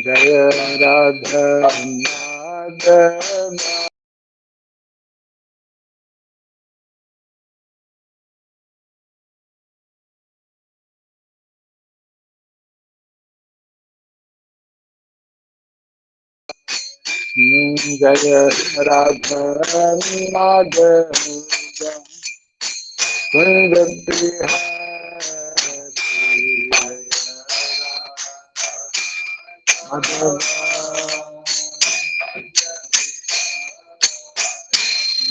Jaya Radha Madhava Jaya Radha Madhava Kunda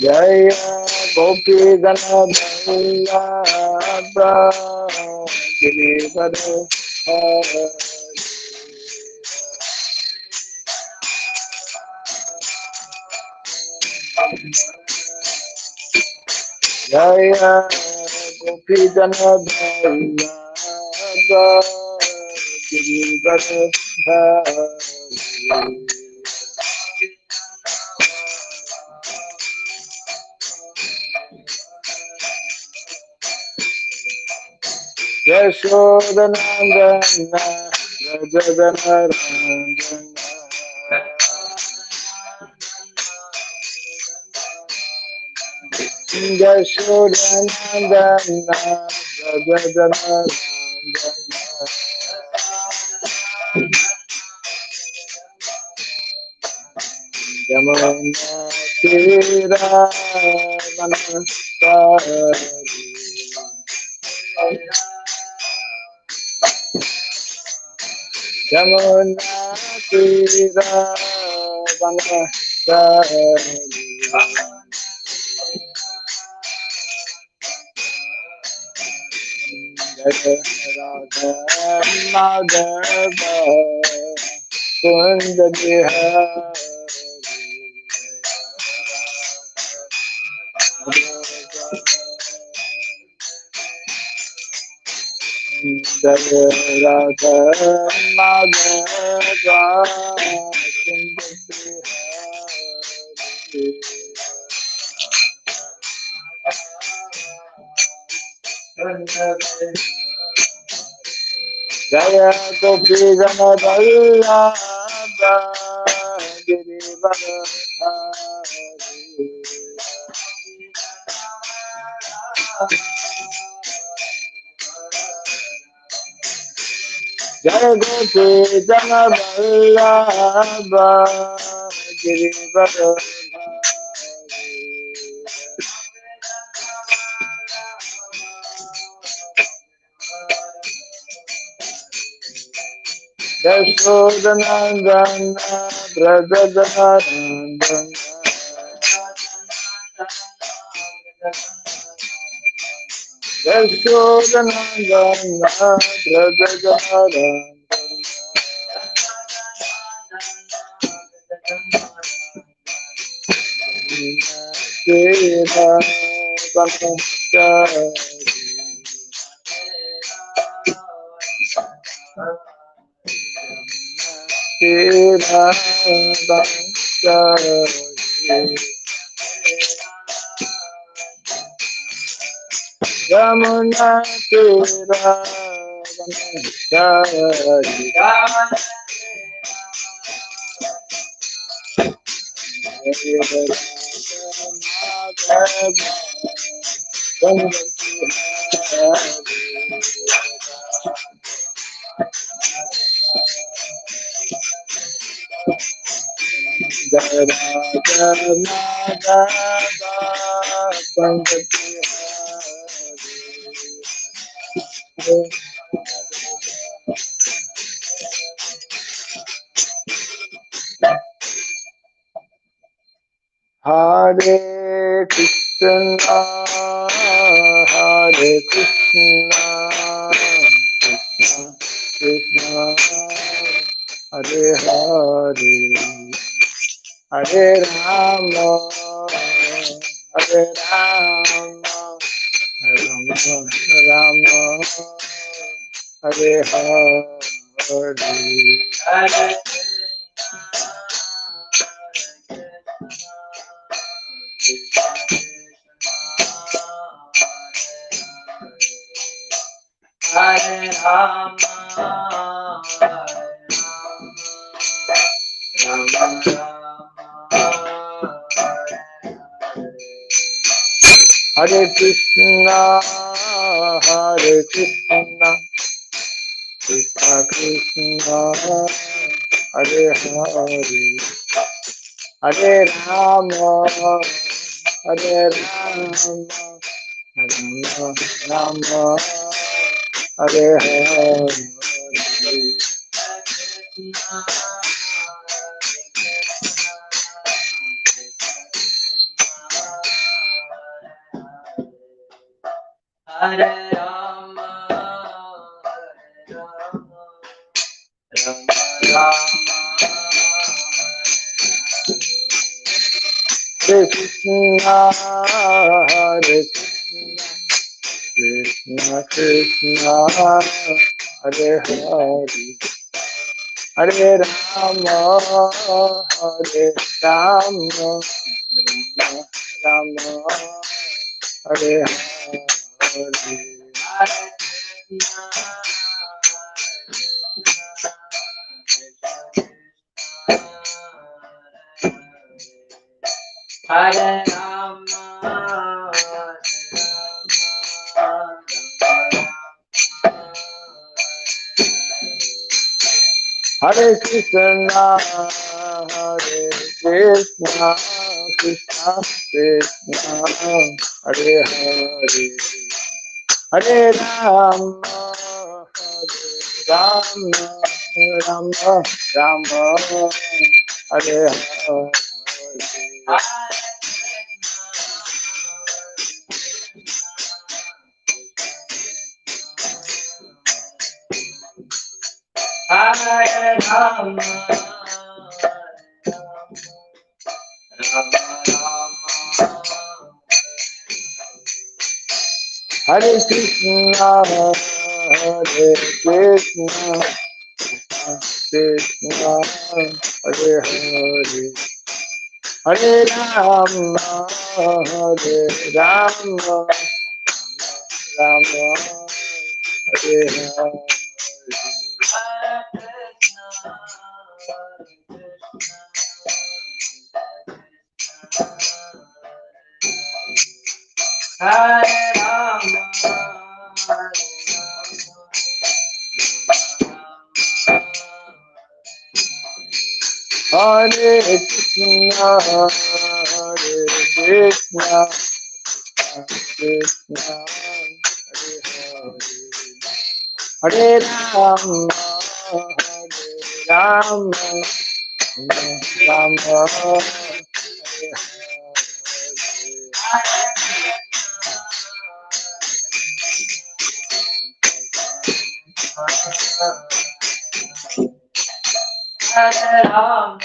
Jaya Gopi Gana Vallabha Girivara Jaya Gopi Gana Vallabha Girivara Yashodanandana Rajadanarandana Yashodanandana Rajadanarandana Yamuna Tira Vanastari Yamuna Tira Vanastari Jaya Radha Madhava Kunda Jaya Radha Madhava Jaya Gopi Gana Vallabha Girivara Jaya Gopi Gana Vallabha Girivara Yashodanandana Brajadanandana Yashodanandana Brajadanandana Sridham Varnasrama Yamuna Tira Hare Krishna, Hare Krishna, Krishna Krishna, Hare Hare, Hare Rama, Hare Rama, Rama Rama, Hare Hare, Hare Hare Rama, Rama Rama, Hare Krishna, Hare Krishna, Krishna Krishna, Hare Hare, Hare Rama, Hare Rama, Rama Rama, Hare Hare. Hare Rama, Hare Rama, Rama Rama, Hare Krishna, Hare Krishna, Krishna Krishna, Hare Hare, Hare Rama, Hare Rama, Rama Rama, Hare Hare. Hare Rama, Hare Krishna, Hare Krishna, Krishna Krishna, Hare Hare, Hare Rama, Hare Rama, Rama Rama, Hare Hare. Hare Rama, Rama Rama, Hare Krishna, Hare Krishna, Krishna Hare Hare, Hare Rama, Hare Rama, Rama Hare Hare. Hare Rama, Hare Krishna, Hare Krishna, Krishna Hare Hare, Hare Rama, Hare Rama, Rama Hare Hare Rama,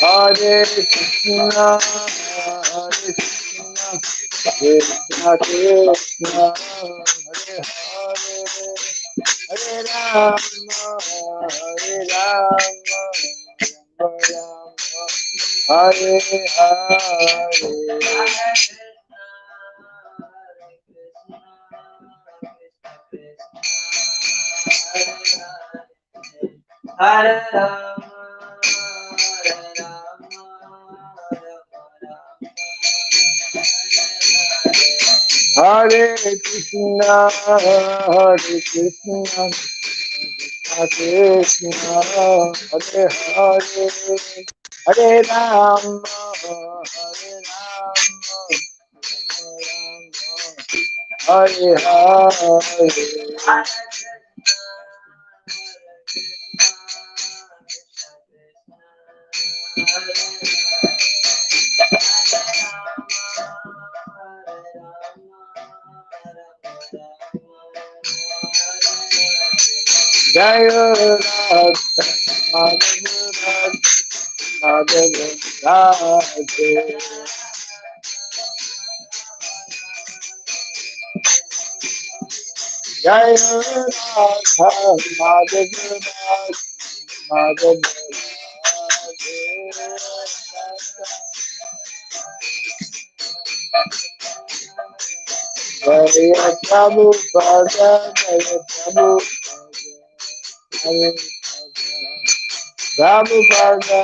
Hare Krishna, Hare Krishna, Krishna Krishna, Hare Hare, Hare Rama, Hare Rama, Rama Rama, Hare Hare. Hare Rama, Hare Rama, Hare Krishna, Hare Krishna, Krishna Hare Hare, Hare Rama, Hare Rama, Hare Hare. Jai Radha Madhava Madhava Radhe. Jai Radha Madhava Madhava Radhe. Jaya Prabhupada, Jaya Prabhupada, Prabhupada,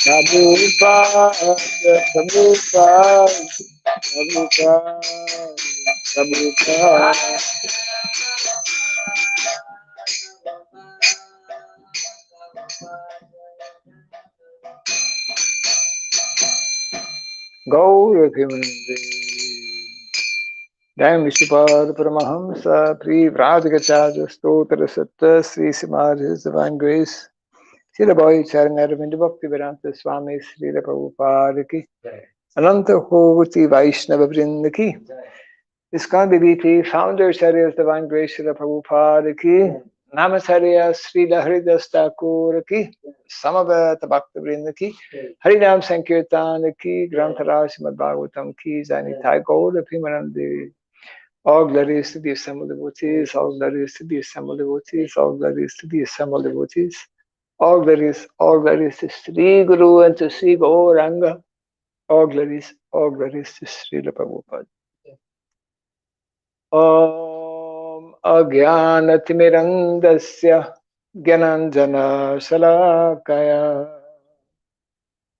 Prabhupada, Prabhupada, Prabhupada. Gaur Bhimanande. Dayam Vishupad Paramahamsa Pri Vrajagacharya Stotra Satta Sri Samaj His Divine Grace Srila Bhai Charanaravinda Bhakti Vedanta Swami Srila Prabhupada Ki Ananta Koti Vaishnava Vrinda Ki ISKCON BBT Founder Sarya's Divine Grace Srila Prabhupada Ki Namasarya Srila Haridas Thakur Ki Samaveta Bhakta Vrinda Ki Harinam Sankirtan Ki Granthara Srimad-Bhagavatam Ki Zanitai Gaur Bhimanande. All glories to the assembled devotees, all glories to the assembled devotees, all glories to the assembled devotees, all glories to Sri Guru and to Sri Gauranga, all glories to Srila Prabhupada. Om Ajnanatimirandasya Gyananjana Shalakaya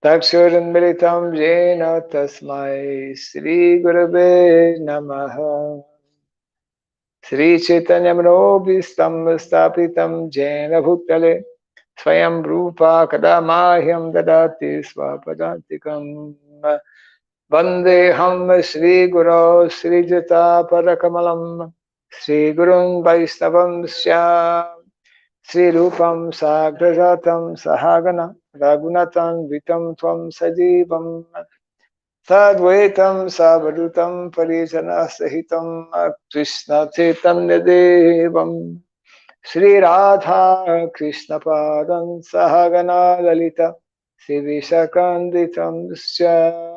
Takshuranmilitam Jena Tasmai Sri Gurave Namaha Sri Chaitanya Manobhistam Stapitam Jena Bhutale Swayam Rupa Kadamahyam Dadati Swapadantikam Vandeham Sri Guru Sri Jata Parakamalam Sri Gurun Vaishnavam Syam Sri Rupam Sagrajatam Sahagana Raghunatan Vitam Tvam Sajivam Sadvaitam Savadutam Parijana Sahitam Krishna Chaitanya Devam Sri Radha Krishna Padam Sahagana Lalita Sivishakanditam Sya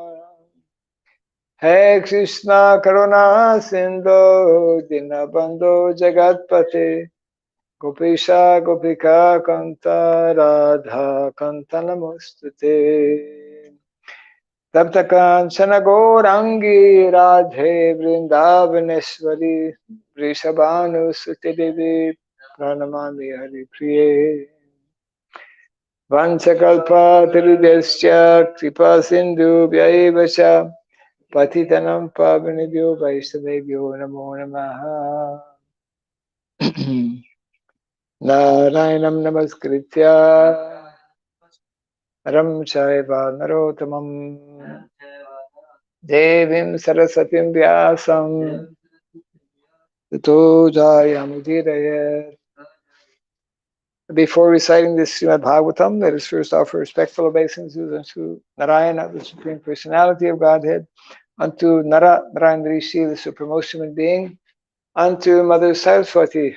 Hey Krishna Karuna Sindhu Dinabandhu Jagatpate Gopisha Gopika Kanta Radha Kanta Namostute Taptakanchana Gourangi Radhe Vrindavaneshwari Vrishabhanu Sutidevi Pranamami Hari Priye Vanchakalpa Tirudescha Kripa Sindhu Vyaivacha Patitanam Pavanibhyo Vaishnavebhyo Namo Namaha Narayanam Namaskritya Ram Chaiva Narotamam Devim Saraswatim Vyasam Tato Jayamudiraye. Before reciting this Srimad-Bhagavatam, let us first offer respectful obeisances unto Narayana, the Supreme Personality of Godhead, unto Narayana Rishi, the Supremest Human Being, unto Mother Saraswati,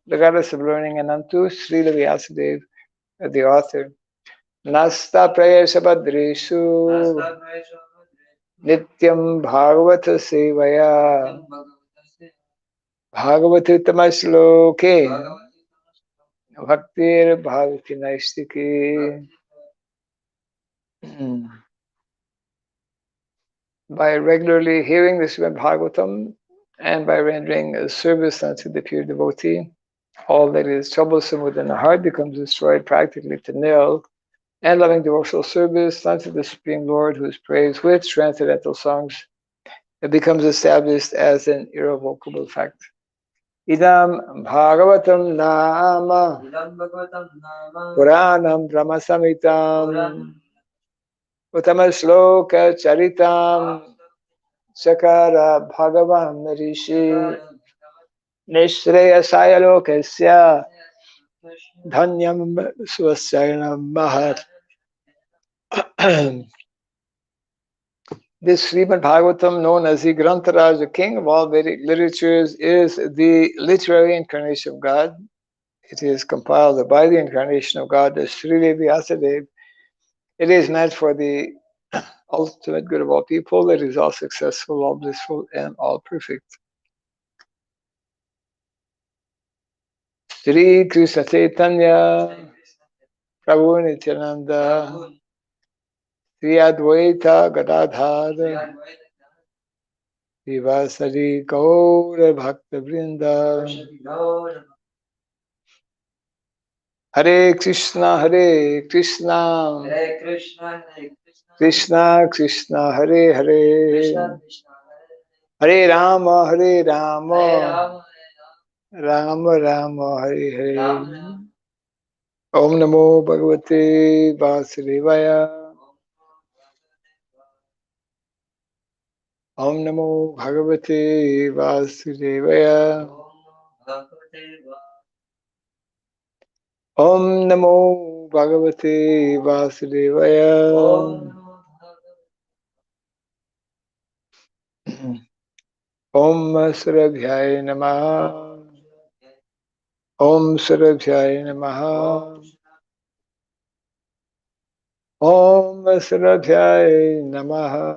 the Goddess of Learning, and unto Srila Vyasadeva, the author. Nasta Prayesha Badreshu Nityam Bhagavata Sevaya Bhagavati Tamasloke Bhaktir Bhagavati Naistiki. By regularly hearing the Srimad Bhagavatam and by rendering a service unto the pure devotee, all that is troublesome within the heart becomes destroyed practically to nil, and loving devotional service unto the Supreme Lord, who is praised with transcendental songs, it becomes established as an irrevocable fact. Idam Bhagavatam Nama Puranam Brahmasamitam Uttama Shloka Charitam Sakara Bhagavan Rishi Nishreya Sayalokasya Dhanyam Swasyanam Mahat. This Srimad Bhagavatam, known as the Grantaraj, the king of all Vedic literatures, is the literary incarnation of God. It is compiled by the incarnation of God, the Srila Vyasadeva. It is meant for the ultimate good of all people. It is all successful, all blissful, and all perfect. Sri Krishna Chaitanya Prabhu Nityananda, Sri Advaita Gadadhar, Vivasari Gaura Bhakta Vrinda. Hare Krishna, Krishna Krishna, Hare Hare, Hare Rama, Rama Rama, Hare Hare. Om Namo Bhagavate Vasudevaya. Om Namo Bhagavate Vasudevaya. Om Namo Bhagavate Vasudevaya. Om Surabhyaya Namaha. Om Surabhyaya Namaha. Om Surabhyaya Namaha.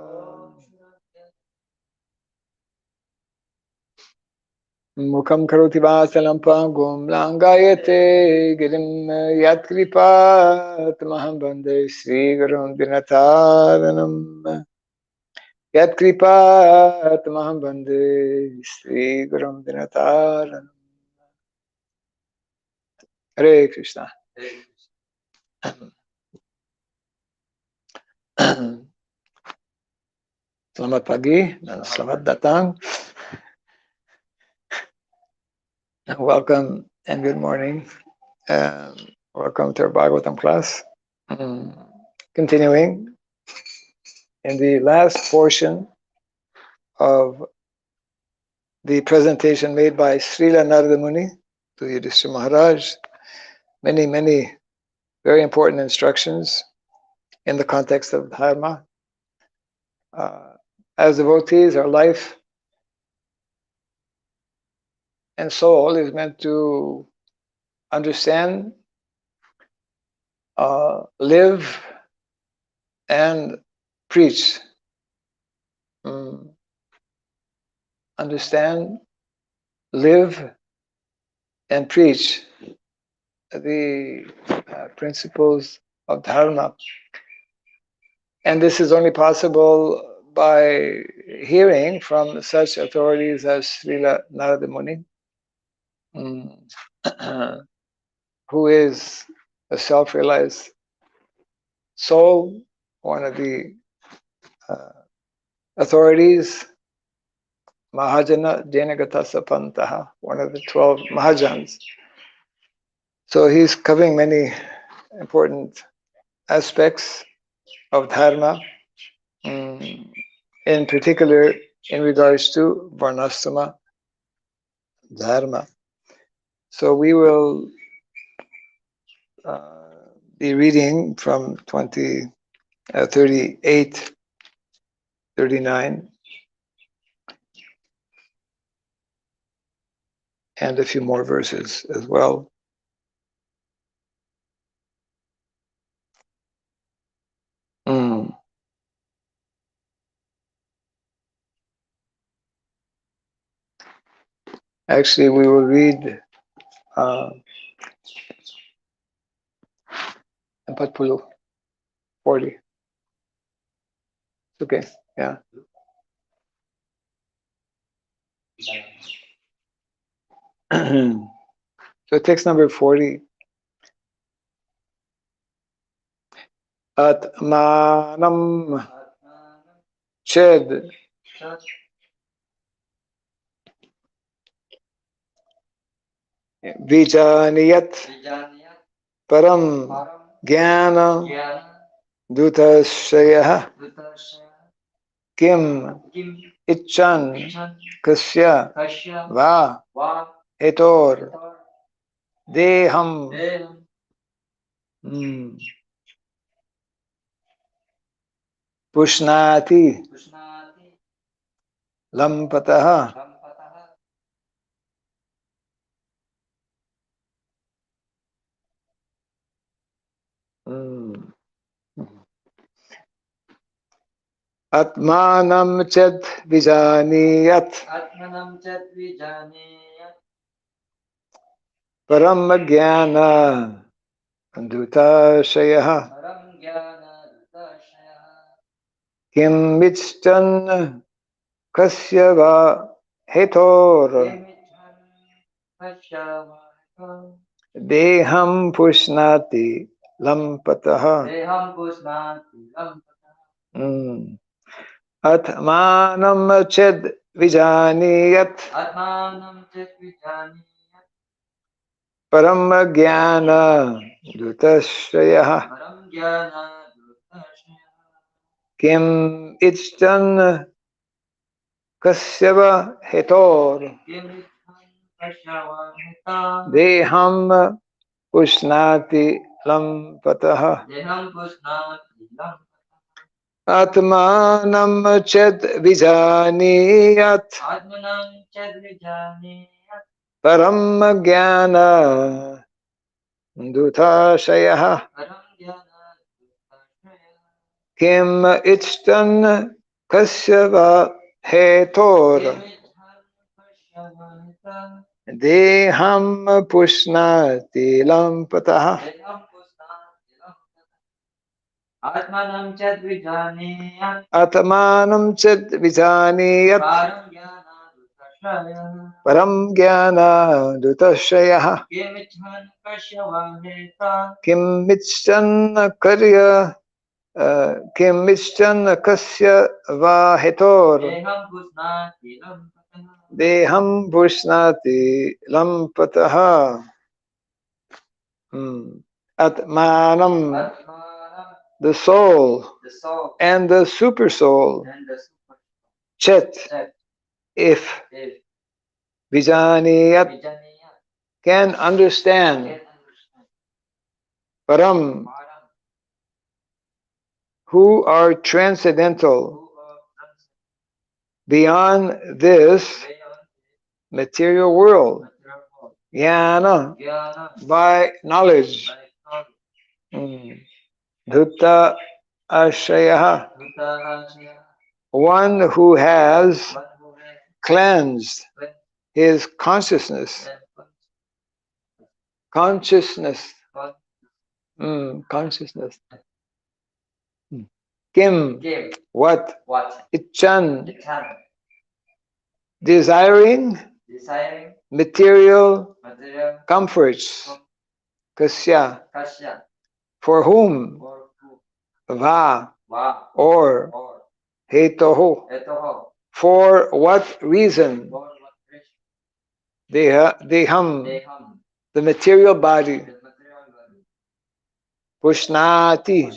Mukham karoti vasalam pangum langayate girim yatkripat maham bande Sri Gurum Dinataranam. Yatkripat maham bande Sri Gurum Dinataranam. Hare Krishna. Selamat pagi dan selamat datang. Welcome and good morning. Welcome to our Bhagavatam class. Continuing in the last portion of the presentation made by Srila Narada Muni to Yudhishthira Maharaj. Many, many very important instructions in the context of Dharma. As devotees, our life and soul is meant to understand, live, and preach. Understand, live, and preach the principles of Dharma. And this is only possible by hearing from such authorities as Srila Narada Muni, who is a self-realized soul, one of the authorities, Mahajana Janagata Sapantaha, one of the 12 Mahajans. So he's covering many important aspects of Dharma, in particular in regards to Varnasrama Dharma. So we will be reading from 38, 39, and a few more verses as well. Actually, we will read 40. Okay, yeah. So text number 40. Atmanam Ched Vijaniyat Param Jnana Dutashraya Kim Icchan Kasya Va Etor Deham Pushnati Lampataha Atmanam Ched Vijaniyat Param Jnana Dutashayah Kim Vichtan Kasyava Hetor Deham Pushnati Lampataha Atmanam Ched Vijaniyat Param Jnana Dutashrayah Kim Ichtan Kasyava Hetor Deham Pushnati Lampataha Atmanam Ched Vijaniyat Param Jnana Dutashayah Kim Ichtan Kasyava Hetor Deham Pushnati Lampataha Atmanam Ched Vijaniyat Param Jnana Dutashrayah Kim Ichtan Karya Kim Ichtan Kasya Vahetor Deham Pushnati Lampataha Atmanam, the soul and the super soul. Chet, if Vijaniyat, can understand. Param, who are transcendental beyond this material world. Jnana, by knowledge. Dhutta Ashrayaha, one who has cleansed his consciousness. Consciousness. Consciousness. Kim, what? Icchan, desiring material comforts. Kasya, for whom? Va, or hetoho, for what reason? Deham, the material body. Pushnati,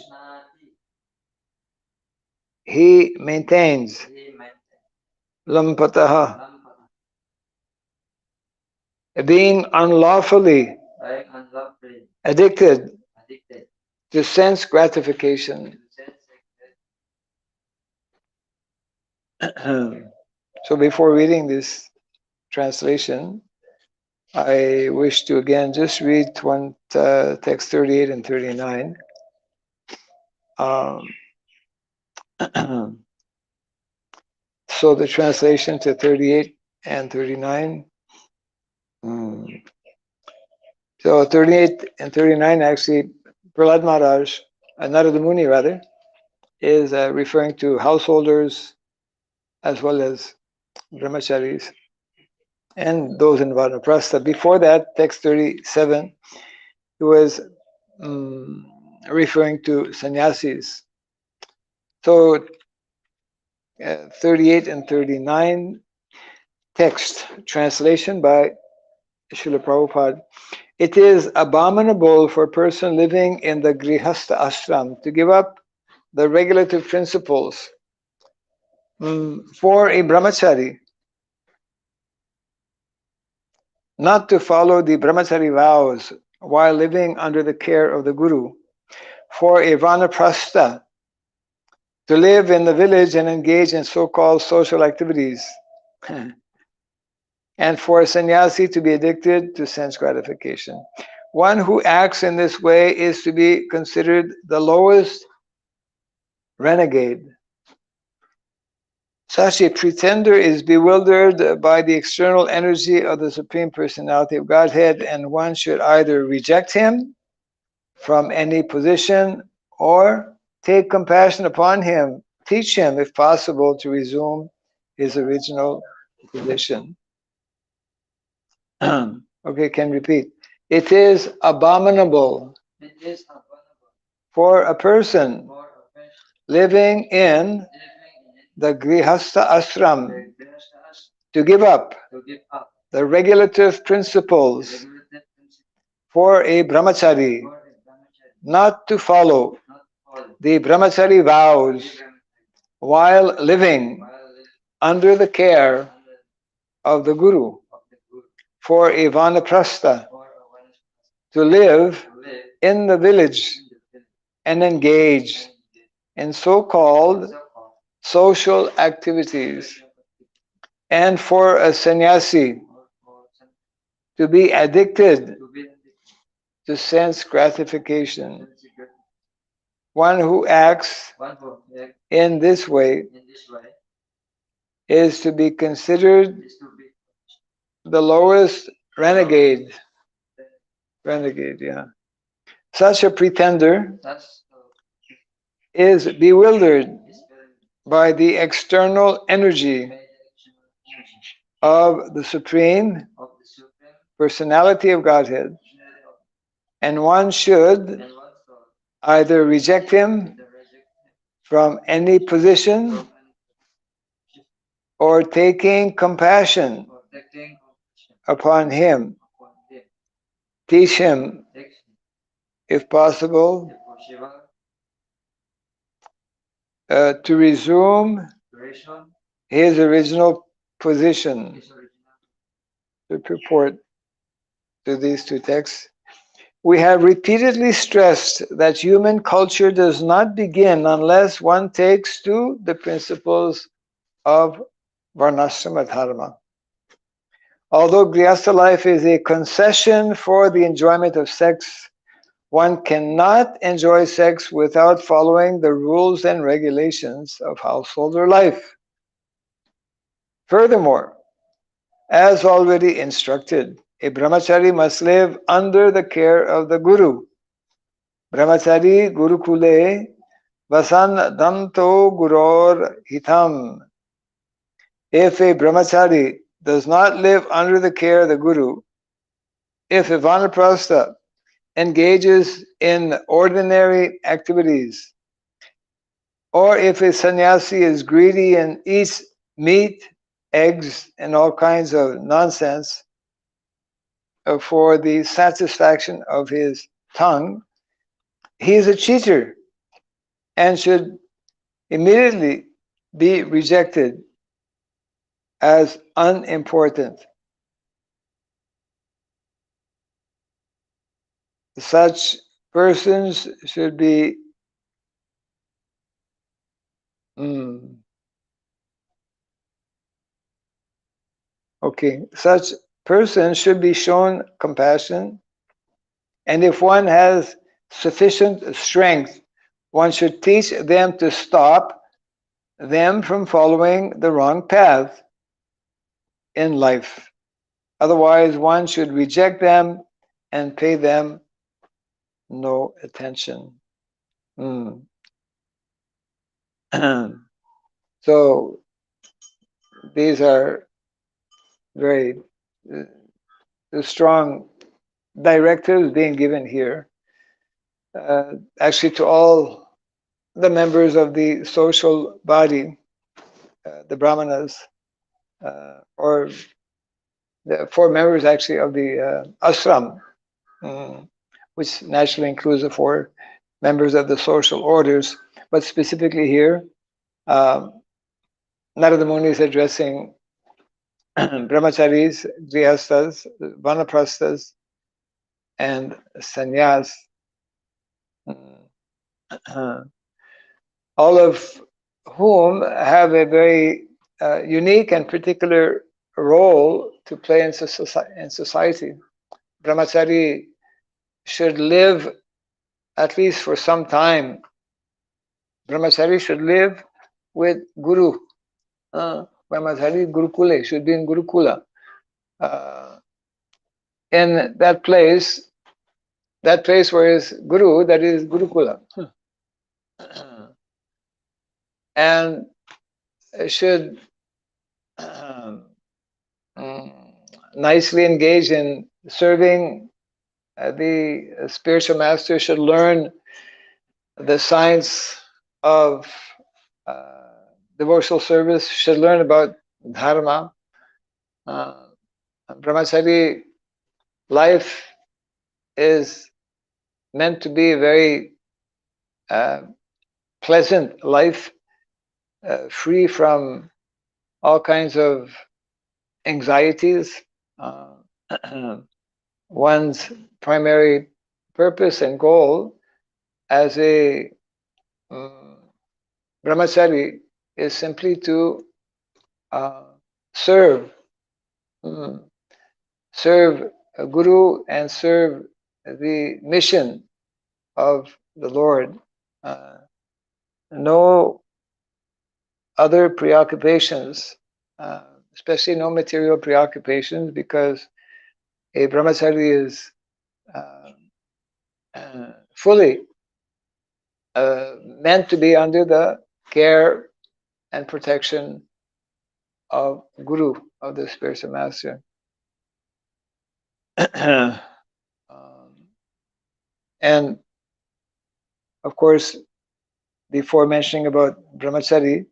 he maintains. Lampataha, being unlawfully addicted to sense gratification. So before reading this translation, I wish to again just read text 38 and 39. So the translation to 38 and 39. So 38 and 39 actually, Prahlad Maharaj, Narada Muni rather, is referring to householders as well as brahmacharis and those in Varnaprastha. Before that, text 37, he was referring to sannyasis. So 38 and 39, text, translation by Srila Prabhupada. It is abominable for a person living in the Grihastha ashram to give up the regulative principles. For a brahmachari not to follow the brahmachari vows while living under the care of the guru. For a vanaprastha to live in the village and engage in so-called social activities. And for a sannyasi to be addicted to sense gratification. One who acts in this way is to be considered the lowest renegade. Such a pretender is bewildered by the external energy of the Supreme Personality of Godhead, and one should either reject him from any position, or take compassion upon him. Teach him, if possible, to resume his original position. Okay, can repeat. It is abominable for a person living in the Grihastha ashram to give up the regulative principles for a brahmachari, not to follow the brahmachari vows while living under the care of the Guru, for a vanaprastha to live in the village and engage in so-called social activities, and for a sannyasi to be addicted to sense gratification. One who acts in this way is to be considered the lowest renegade. Renegade, yeah. Such a pretender is bewildered by the external energy of the Supreme Personality of Godhead, and one should either reject him from any position or taking compassion upon him, teach him, if possible, to resume his original position. To purport to these two texts, we have repeatedly stressed that human culture does not begin unless one takes to the principles of Varnasrama dharma. Although Grihastha life is a concession for the enjoyment of sex, one cannot enjoy sex without following the rules and regulations of householder life. Furthermore, as already instructed, a brahmachari must live under the care of the Guru. Brahmachari gurukule vasan danto guror hitam. If a brahmachari does not live under the care of the Guru, if a vanaprastha engages in ordinary activities, or if a sannyasi is greedy and eats meat, eggs, and all kinds of nonsense for the satisfaction of his tongue, he is a cheater and should immediately be rejected as unimportant. Such persons should be such persons should be shown compassion, and if one has sufficient strength, one should teach them to stop them from following the wrong path in life. Otherwise, one should reject them and pay them no attention. So these are very strong directives being given here, actually to all the members of the social body, the brahmanas, or the 4 members actually of the ashram, which naturally includes the 4 members of the social orders, but specifically here, Narada Muni is addressing brahmacharis, grihasthas, vanaprasthas, and sannyas, all of whom have a very unique and particular role to play in society. Brahmachari should live, at least for some time, brahmachari should live with Guru. Brahmachari Gurukule should be in Gurukula. In that place, that place where is Guru, that is Gurukula. And should nicely engage in serving the spiritual master, should learn the science of devotional service, should learn about dharma. Brahmachari life is meant to be a very pleasant life, free from all kinds of anxieties. One's primary purpose and goal as a brahmachari is simply to serve a guru and serve the mission of the Lord. No other preoccupations, especially no material preoccupations, because a brahmachari is fully meant to be under the care and protection of Guru, of the spiritual master. And of course, before mentioning about brahmachari,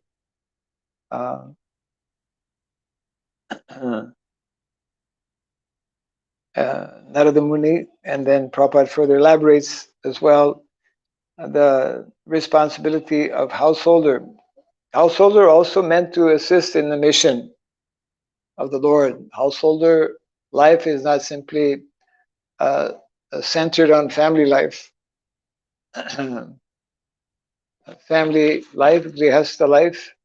Narada Muni, and then Prabhupada further elaborates as well the responsibility of householder. Householder also meant to assist in the mission of the Lord. Householder life is not simply centered on family life. Family life, Grihastha life,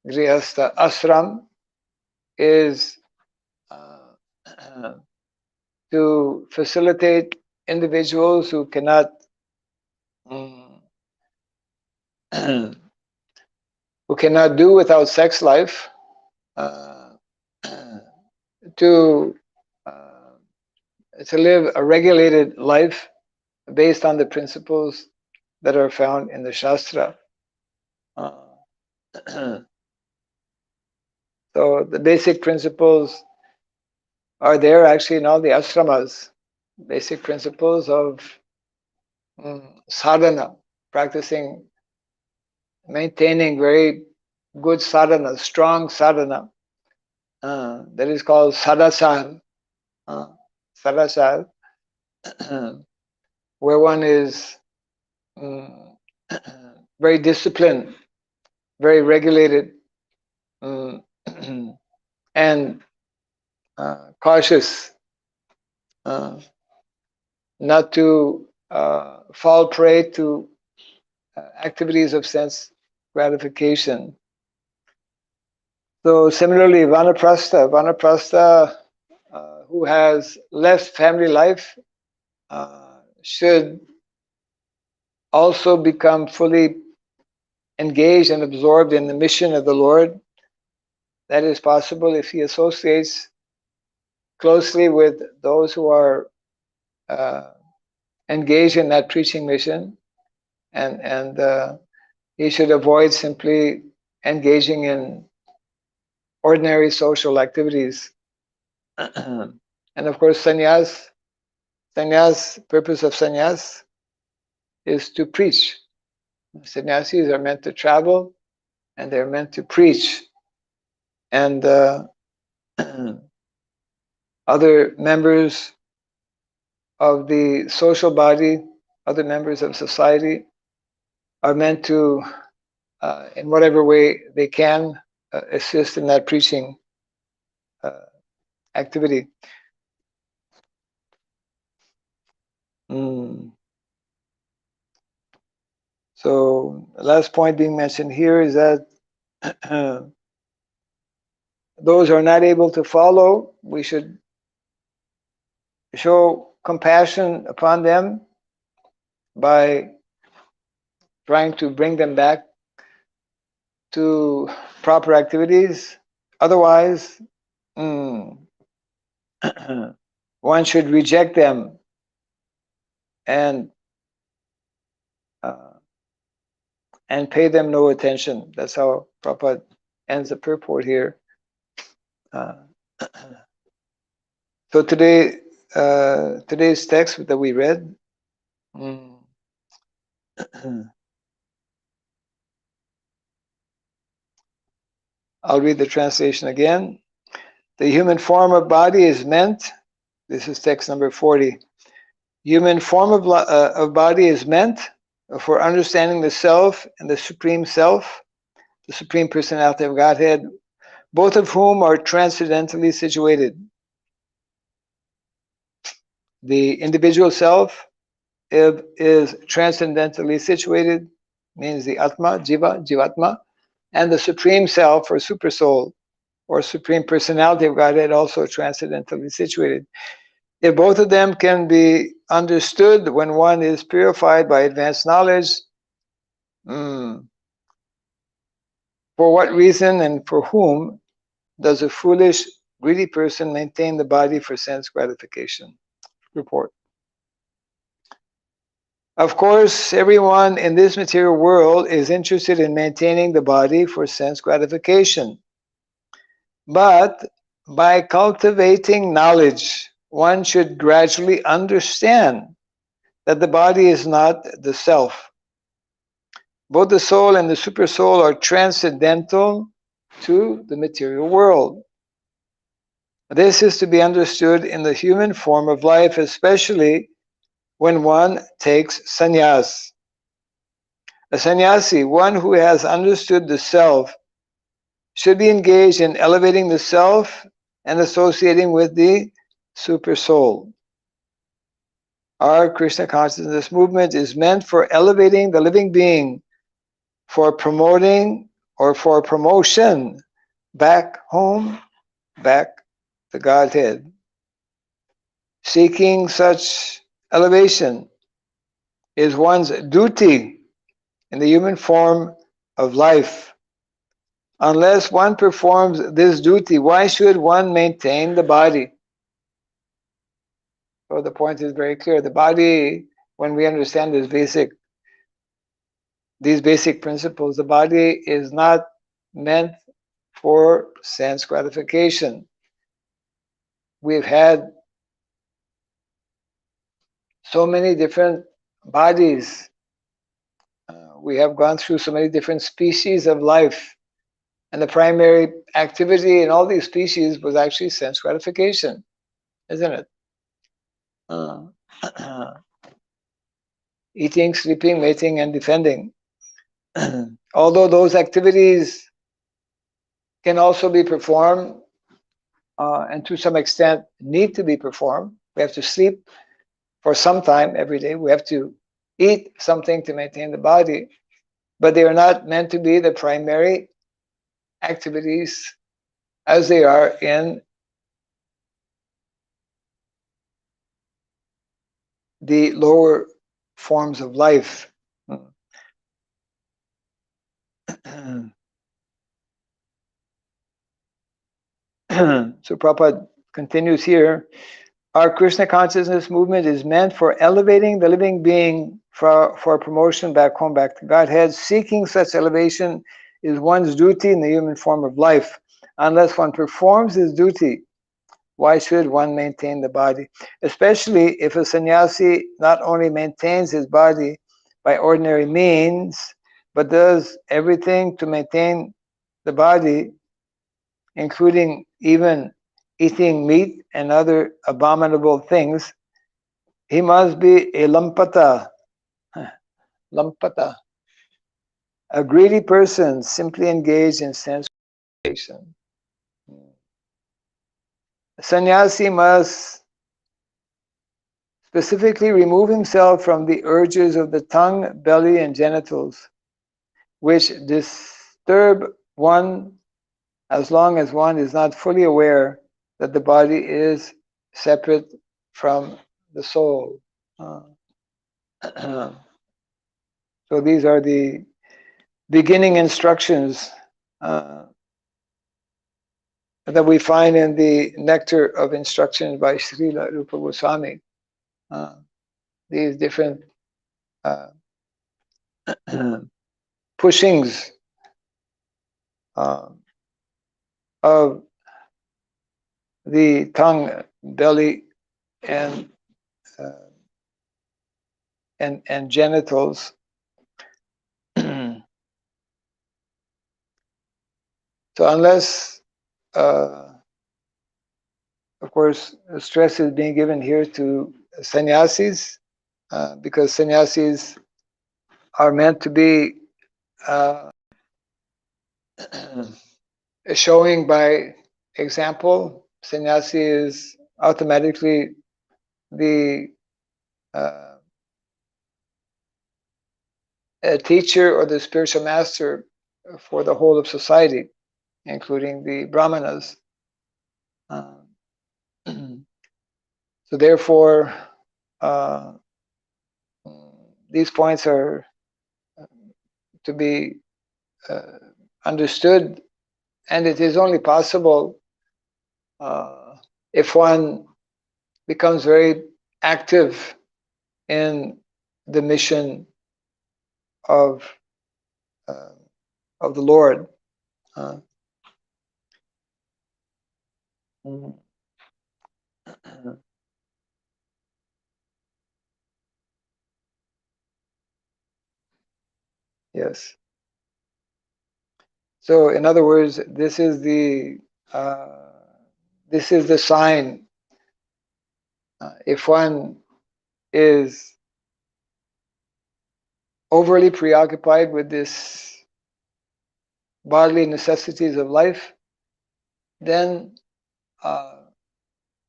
Grihastha ashram is to facilitate individuals who cannot do without sex life, to live a regulated life based on the principles that are found in the Shastra. So the basic principles are there actually in all the ashramas. Basic principles of sadhana, practicing, maintaining very good sadhana, strong sadhana. That is called sadasar. Sadasar, where one is very disciplined, very regulated, and cautious, not to fall prey to activities of sense gratification. So similarly, Vanaprastha, who has left family life, should also become fully engaged and absorbed in the mission of the Lord. That is possible if he associates closely with those who are engaged in that preaching mission, and he should avoid simply engaging in ordinary social activities. And of course, sannyas, purpose of sannyas is to preach. Sannyasis are meant to travel, and they're meant to preach. And other members of the social body, other members of society, are meant to, in whatever way they can, assist in that preaching activity. So the last point being mentioned here is that those who are not able to follow, we should show compassion upon them by trying to bring them back to proper activities. Otherwise, one should reject them and pay them no attention. That's how Prabhupada ends the purport here. So today, today's text that we read, I'll read the translation again. The human form of body is meant, this is text number 40. Human form of body is meant for understanding the self and the supreme self, the supreme personality of Godhead, both of whom are transcendentally situated. The individual self is transcendentally situated, means the Atma, Jivatma, and the supreme self or super soul or supreme personality of Godhead also transcendentally situated. If both of them can be understood when one is purified by advanced knowledge, for what reason and for whom does a foolish, greedy person maintain the body for sense gratification? Report. Of course, everyone in this material world is interested in maintaining the body for sense gratification. But by cultivating knowledge, one should gradually understand that the body is not the self. Both the soul and the super soul are transcendental to the material world. This is to be understood in the human form of life, especially when one takes sannyas. A sannyasi, one who has understood the self, should be engaged in elevating the self and associating with the super soul. Our Krishna consciousness movement is meant for elevating the living being, for promoting or for promotion back home, back to Godhead. Seeking such elevation is one's duty in the human form of life. Unless one performs this duty, why should one maintain the body? So the point is very clear. The body, when we understand these basic principles, the body is not meant for sense gratification. We've had so many different bodies. We have gone through so many different species of life. And the primary activity in all these species was actually sense gratification, isn't it? Eating, sleeping, mating, and defending. Although those activities can also be performed and to some extent need to be performed. We have to sleep for some time every day. We have to eat something to maintain the body, but they are not meant to be the primary activities as they are in the lower forms of life. So Prabhupada continues here. Our Krishna consciousness movement is meant for elevating the living being for promotion back home, back to Godhead. Seeking such elevation is one's duty in the human form of life. Unless one performs his duty, why should one maintain the body? Especially if a sannyasi not only maintains his body by ordinary means, but does everything to maintain the body, including even eating meat and other abominable things, he must be a lampata, a greedy person simply engaged in sense gratification. A sannyasi must specifically remove himself from the urges of the tongue, belly, and genitals, which disturb one as long as one is not fully aware that the body is separate from the soul. So these are the beginning instructions that we find in the Nectar of Instructions by Srila Rupa Goswami. these different pushings of the tongue, belly, and genitals. So unless, of course, stress is being given here to sannyasis, because sannyasis are meant to be showing by example. Sannyasi is automatically the a teacher or the spiritual master for the whole of society, including the brahmanas. So therefore, these points are to be understood, and it is only possible if one becomes very active in the mission of the Lord. Yes. So, in other words, this is the sign. If one is overly preoccupied with this bodily necessities of life, then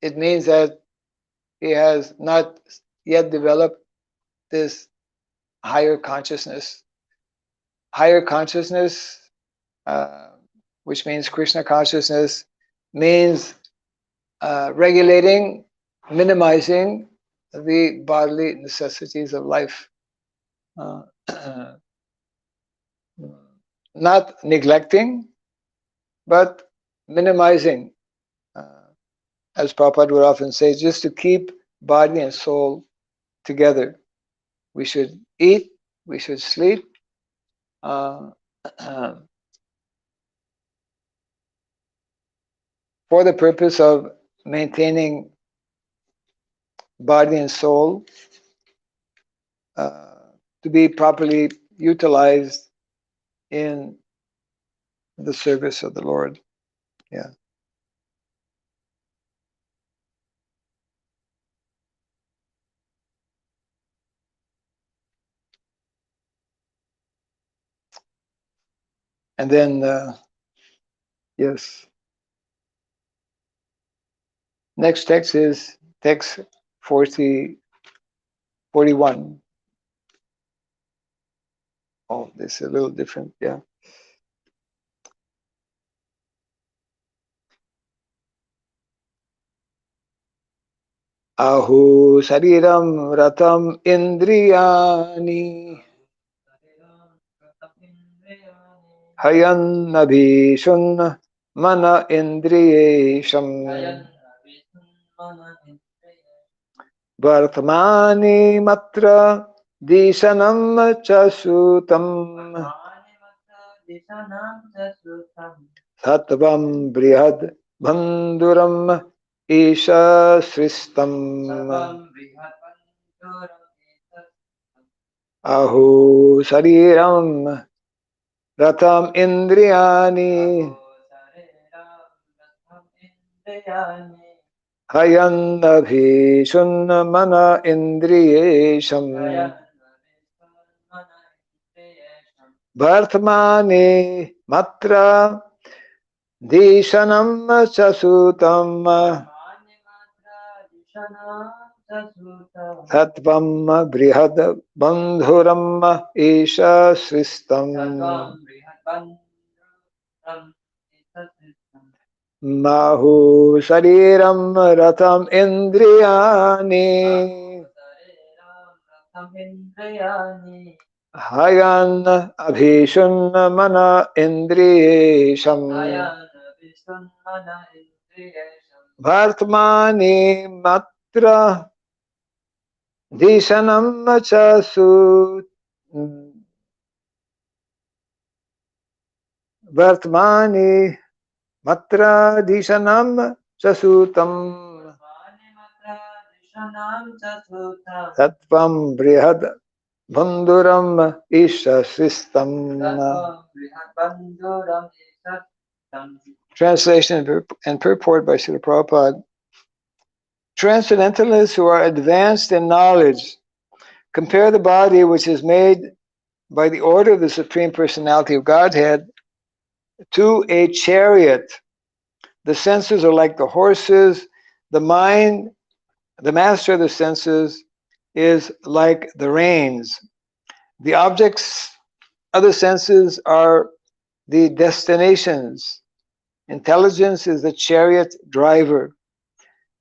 it means that he has not yet developed this higher consciousness. Higher consciousness, which means Krishna consciousness, means regulating, minimizing the bodily necessities of life. Not neglecting, but minimizing. As Prabhupada would often say, just to keep body and soul together. We should eat, we should sleep, for the purpose of maintaining body and soul to be properly utilized in the service of the Lord. Yeah. And then, yes. Next text is text 41. Oh, this is a little different, yeah. Ahu Shariram Ratam Indriyani Hayan Nabhishun Mana Indriyesham Vartamani Matra Dishanam Chasutam Sattvam Brihad Bandhuram Isha Sristam Ahu Shariram Ratam Indriyani Hayan Nabhishun Mana Indriyesham Bhartmani Matra Dishanam Chasutam Sattvam Brihad Bandhuram Isha Sristam Mahu Shariram Ratam Indriyani Hayan Abhishun Mana Indriyesham Bhartmani Matra Dishanam chasu Vartmani Matra Dishanam Chasutam Tattvam Brihad Bandhuram Isha Sistam. Translation and purport by Srila Prabhupada. Transcendentalists who are advanced in knowledge compare the body which is made by the order of the Supreme Personality of Godhead to a chariot. The senses are like the horses. The mind, the master of the senses, is like the reins. The objects of the senses are the destinations. Intelligence is the chariot driver.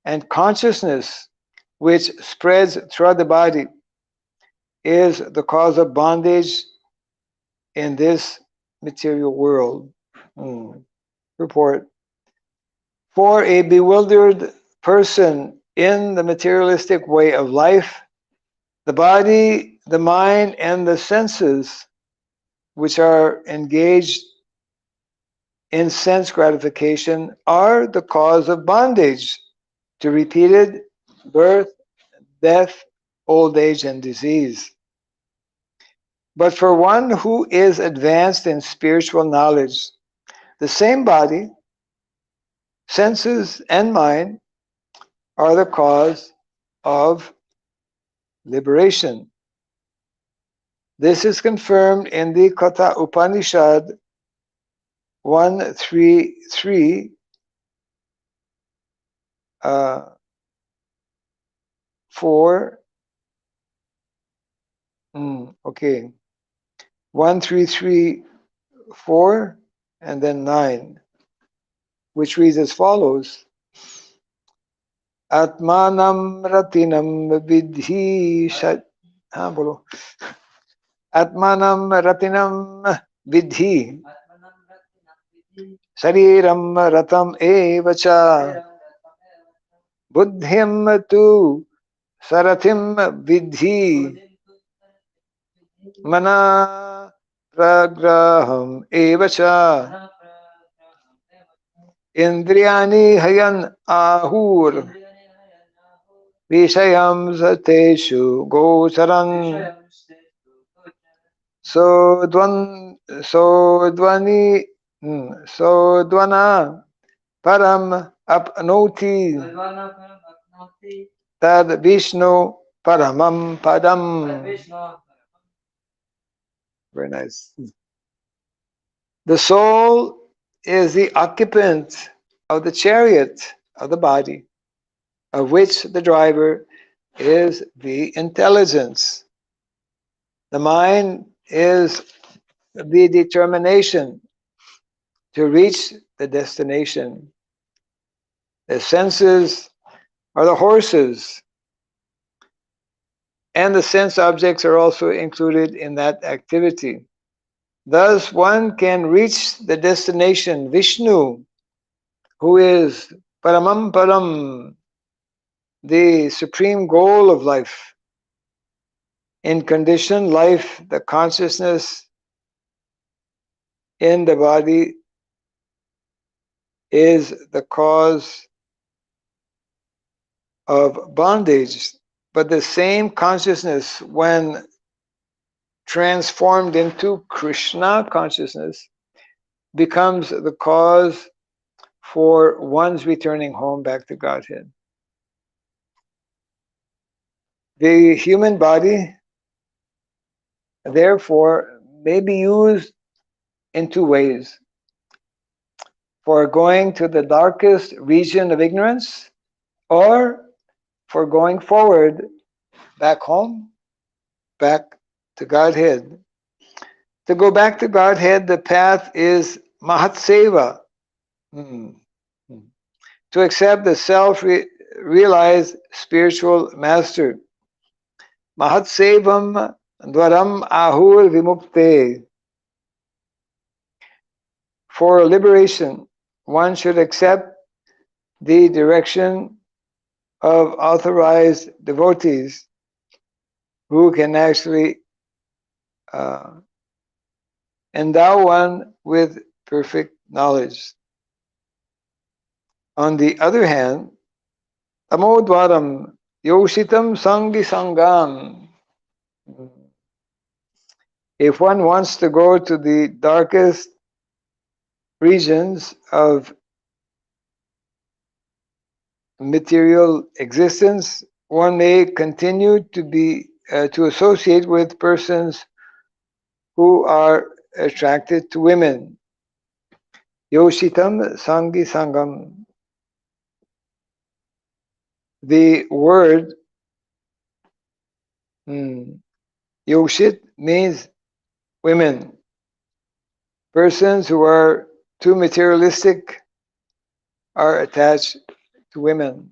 And consciousness, which spreads throughout the body, is the cause of bondage in this material world. Report. For a bewildered person in the materialistic way of life, the body, the mind, and the senses, which are engaged in sense gratification, are the cause of bondage to repeated birth, death, old age, and disease. But for one who is advanced in spiritual knowledge, the same body, senses, and mind are the cause of liberation. This is confirmed in the Katha Upanishad 133, 4. Okay. 133, 4, and then 9, which reads as follows. Atmanam ratinam vidhi bolo. Atmanam ratinam vidhi Shariram ratam evacha Buddhim tu sarathim vidhi Mana pragraham evacha Indriyani hayan ahur Vishayam sateshu gocharan Sodvani Sodvana Param apnoti Tad Vishnu Paramam Padam. Very nice. The soul is the occupant of the chariot of the body, of which the driver is the intelligence. The mind is the determination to reach the destination. The senses are the horses, and the sense objects are also included in that activity. Thus, one can reach the destination, Vishnu, who is Paramam Param, the supreme goal of life. In conditioned life, the consciousness in the body is the cause of bondage, but the same consciousness, when transformed into Krishna consciousness, becomes the cause for one's returning home back to Godhead. The human body, therefore, may be used in two ways: for going to the darkest region of ignorance, or for going forward back home, back to Godhead. To go back to Godhead, the path is Mahatseva, to accept the self-realized spiritual master. Mahatsevam dwaram ahur vimukte. For liberation, one should accept the direction of authorized devotees. who can actually endow one with perfect knowledge. On the other hand, tamodvaram yoshitam sangi sangam. If one wants to go to the darkest regions of material existence, one may continue to be to associate with persons who are attracted to women. Yoshitam sangi sangam. The word yoshit means women. Persons who are too materialistic are attached to women.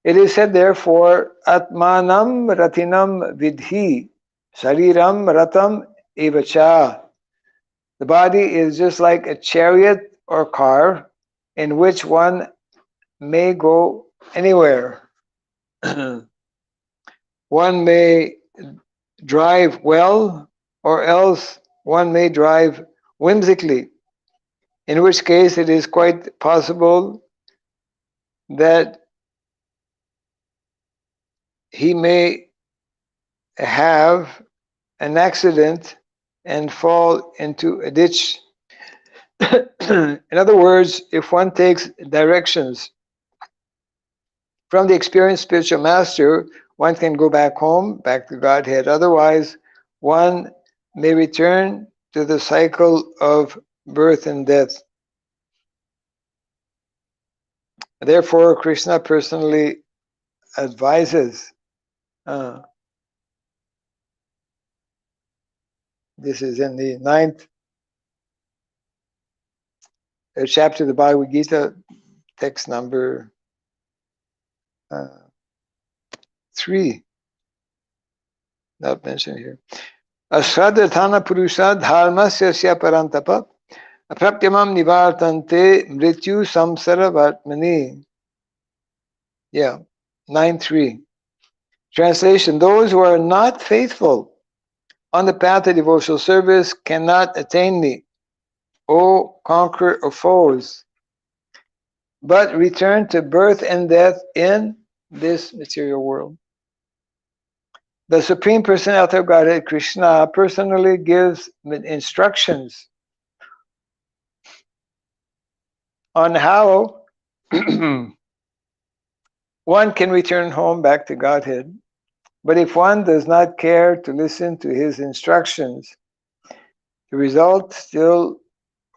It is said, therefore, Atmanam Ratinam Vidhi Shariram Ratam Evacha. The body is just like a chariot or car in which one may go anywhere. One may drive well, or else one may drive whimsically, in which case it is quite possible that he may have an accident and fall into a ditch. In other words, if one takes directions from the experienced spiritual master, one can go back home, back to Godhead. Otherwise, one may return to the cycle of birth and death. Therefore, Krishna personally advises, this is in the 9th chapter of the Bhagavad Gita, text number 3, not mentioned here. Ashradhathana purusha dharmasya parantapa apratyamam nivartante mrityu samsara vartmani. Yeah, 9.3. Translation: those who are not faithful on the path of devotional service cannot attain me, O conqueror of foes, but return to birth and death in this material world. The Supreme Personality of Godhead, Krishna, personally gives instructions on how one can return home back to Godhead. But if one does not care to listen to his instructions, the result still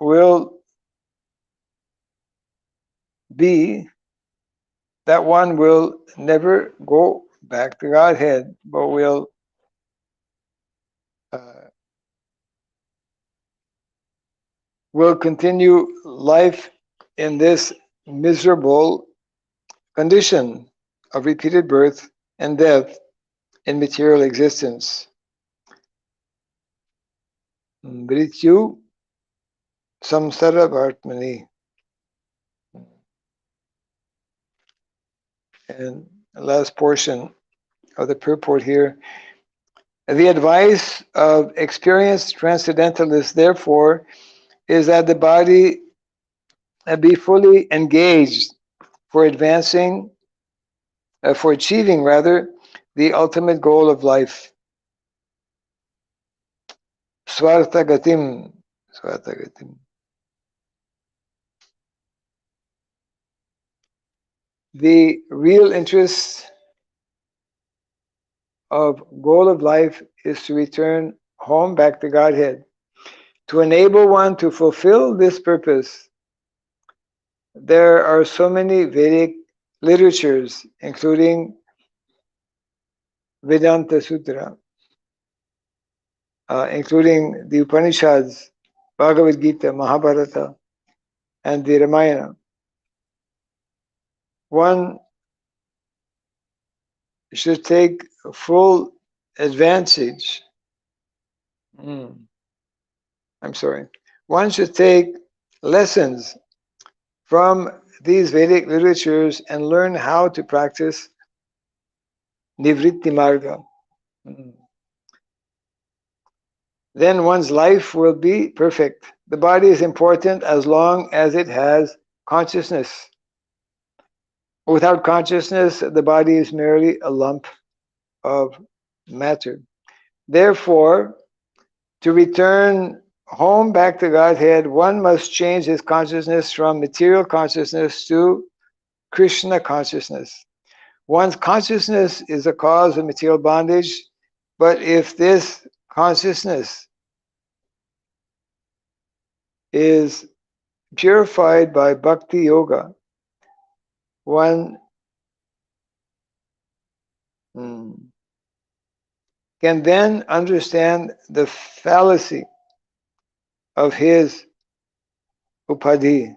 will be that one will never go back to Godhead, but will continue life in this miserable condition of repeated birth and death in material existence. Mrityu samsara vartmani. And the last portion of the purport here. The advice of experienced transcendentalists, therefore, is that the body be fully engaged for advancing, for achieving rather, the ultimate goal of life. Swartagatim. Swartagatim. The real interest of goal of life is to return home back to Godhead. To enable one to fulfill this purpose, there are so many Vedic literatures, including Vedanta Sutra, including the Upanishads, Bhagavad Gita, Mahabharata, and the Ramayana. One should take full advantage. One should take lessons from these Vedic literatures and learn how to practice nivritti marga. Then one's life will be perfect. The body is important as long as it has consciousness. Without consciousness, the body is merely a lump of matter. Therefore, to return home back to Godhead, one must change his consciousness from material consciousness to Krishna consciousness. One's consciousness is a cause of material bondage, but if this consciousness is purified by bhakti yoga, one can then understand the fallacy of his upadhi,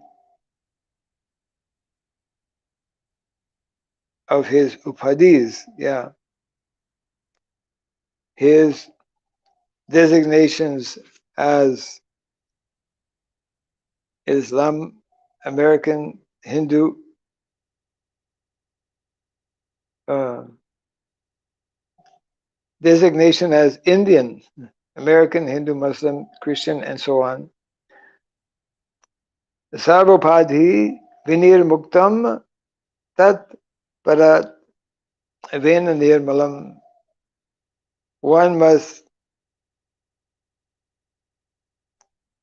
of his upadhis, his designations as Islam, American, Hindu, designation as Indian, American, Hindu, Muslim, Christian, and so on. Sarvopadhi vinir muktam tat parat vena nirmalam. One must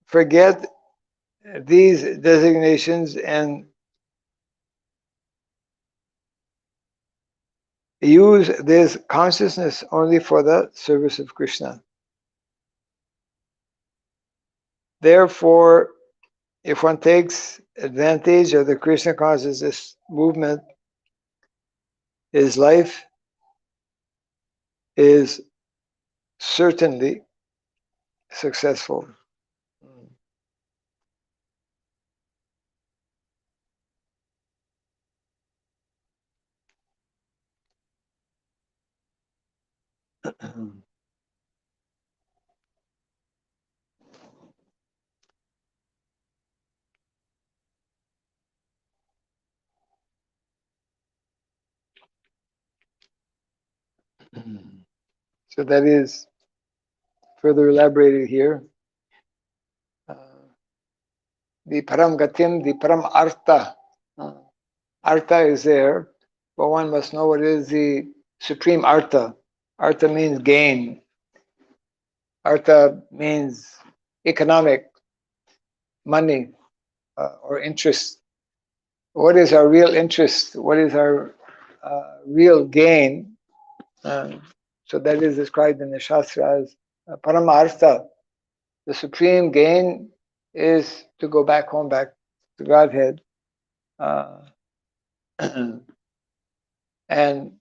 forget these designations and use this consciousness only for the service of Krishna. Therefore, if one takes advantage of the Krishna consciousness movement, his life is certainly successful. So that is further elaborated here. The param gatim, the param artha. Artha is there, but one must know what is the supreme artha. Artha means gain. Artha means economic, money, or interest. What is our real interest? What is our real gain? So that is described in the Shastras. Paramartha, the supreme gain, is to go back home, back to Godhead. And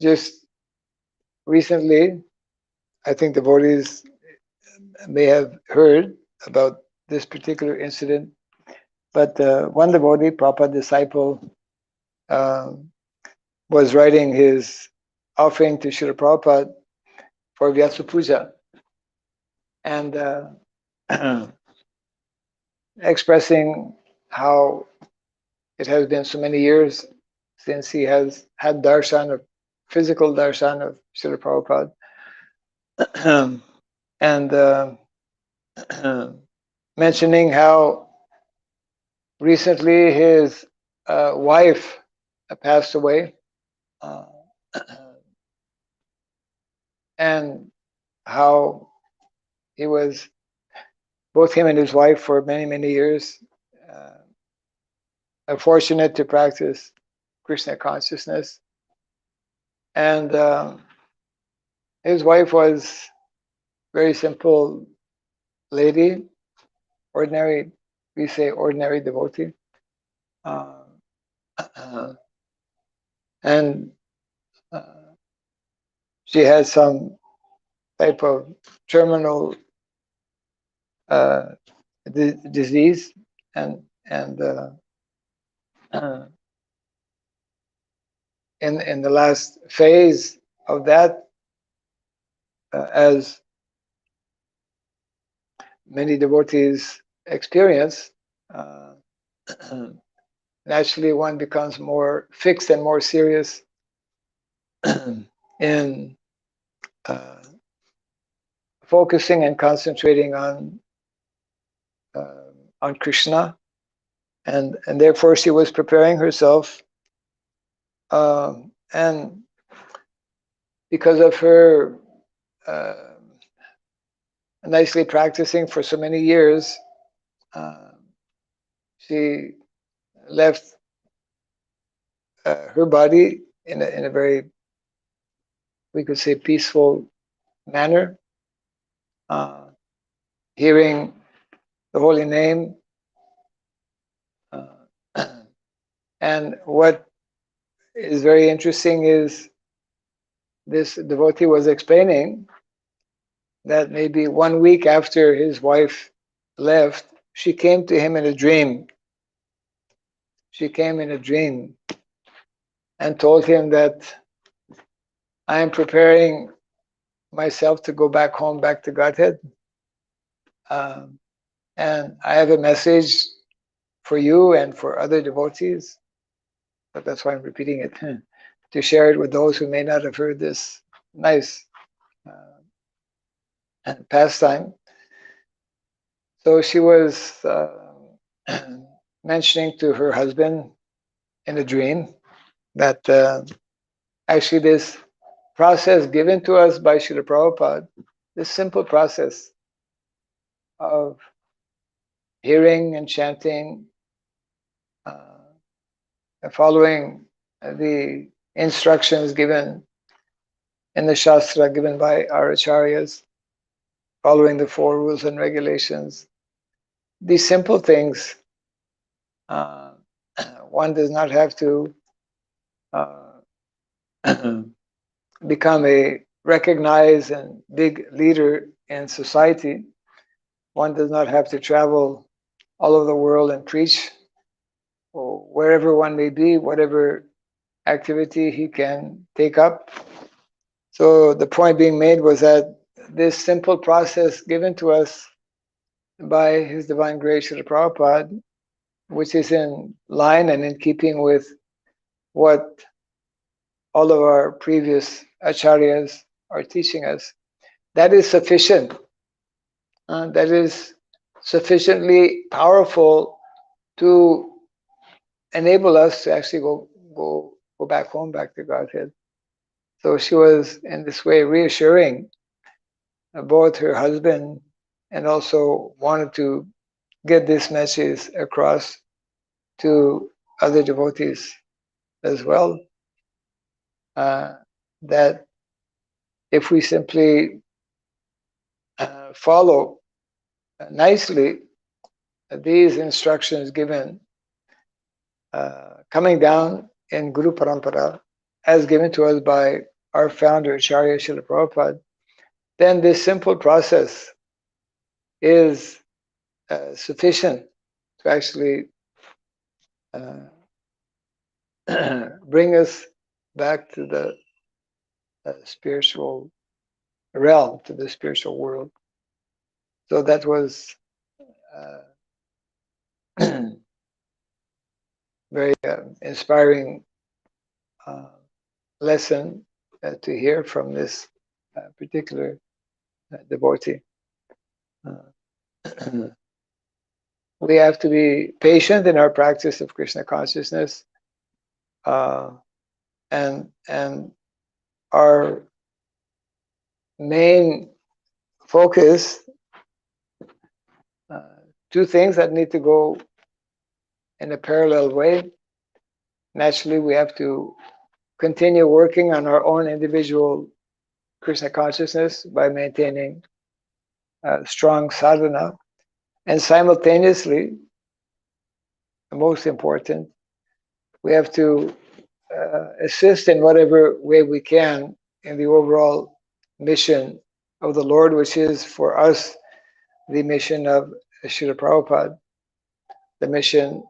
just recently, I think devotees may have heard about this particular incident, but one devotee, Prabhupada disciple, was writing his offering to Srila Prabhupada for Vyasa Puja, and expressing how it has been so many years since he has had darshan, of physical darshan of Srila Prabhupada, and mentioning how recently his wife passed away, and how he was, both him and his wife for many, many years, fortunate to practice Krishna consciousness. And his wife was very simple lady, ordinary, we say ordinary devotee. And she had some type of terminal disease, and in the last phase of that, as many devotees experience, naturally one becomes more fixed and more serious in focusing and concentrating on Krishna, and therefore she was preparing herself, and because of her nicely practicing for so many years, she left her body in a very, we could say, peaceful manner, hearing the holy name. And what is very interesting is this devotee was explaining that maybe 1 week after his wife left, she came to him in a dream. She came in a dream and told him that I am preparing myself to go back home, back to Godhead. And I have a message for you and for other devotees. But that's why I'm repeating it, to share it with those who may not have heard this nice pastime. So she was mentioning to her husband in a dream that actually this process given to us by Srila Prabhupada, this simple process of hearing and chanting, following the instructions given in the Shastra given by our acharyas, following the 4 rules and regulations. These simple things, one does not have to become a recognized and big leader in society. One does not have to travel all over the world and preach, or wherever one may be, whatever activity he can take up. So the point being made was that this simple process given to us by His Divine Grace Srila Prabhupada, which is in line and in keeping with what all of our previous acharyas are teaching us, that is sufficient. That is sufficiently powerful to enable us to actually go back home, back to Godhead. So she was in this way reassuring both her husband and also wanted to get this message across to other devotees as well, that if we simply follow nicely these instructions given, coming down in Guru Parampara, as given to us by our founder, Acharya Srila Prabhupada, then this simple process is sufficient to actually bring us back to the spiritual realm, to the spiritual world. So that was very inspiring lesson to hear from this particular devotee. We have to be patient in our practice of Krishna consciousness, and our main focus, 2 things that need to go in a parallel way. Naturally, we have to continue working on our own individual Krishna consciousness by maintaining strong sadhana, and simultaneously, the most important, we have to assist in whatever way we can in the overall mission of the Lord, which is for us the mission of Srila Prabhupada, the mission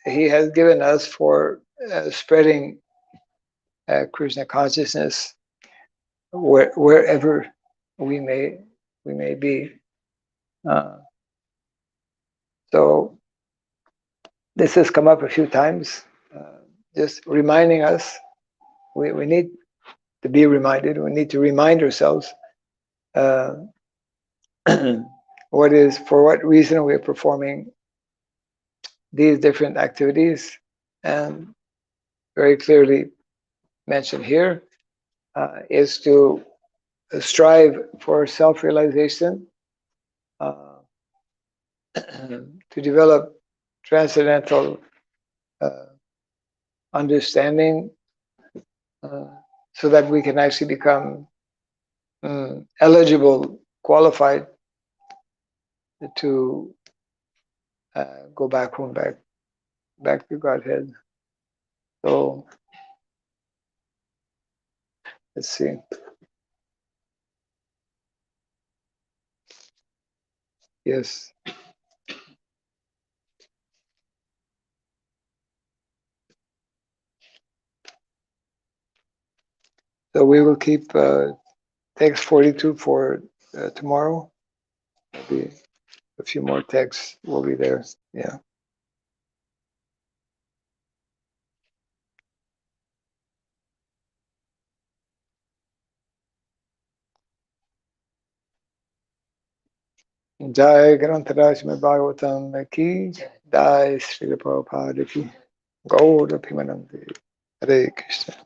He has given us for spreading Krishna consciousness wherever we may be. So This has come up a few times, just reminding us we need to be reminded. We need to remind ourselves for what reason we are performing these different activities, and very clearly mentioned here is to strive for self-realization, to develop transcendental understanding, so that we can actually become eligible, qualified to go back home, back to Godhead. So let's see. Yes. So we will keep text 42 for tomorrow. Maybe a few more texts will be there. Yeah. Jai Grantaraj Srimad-Bhagavatam ki, Jai Srila Prabhupada ki, Gaur Pimanandi. Hare Krishna.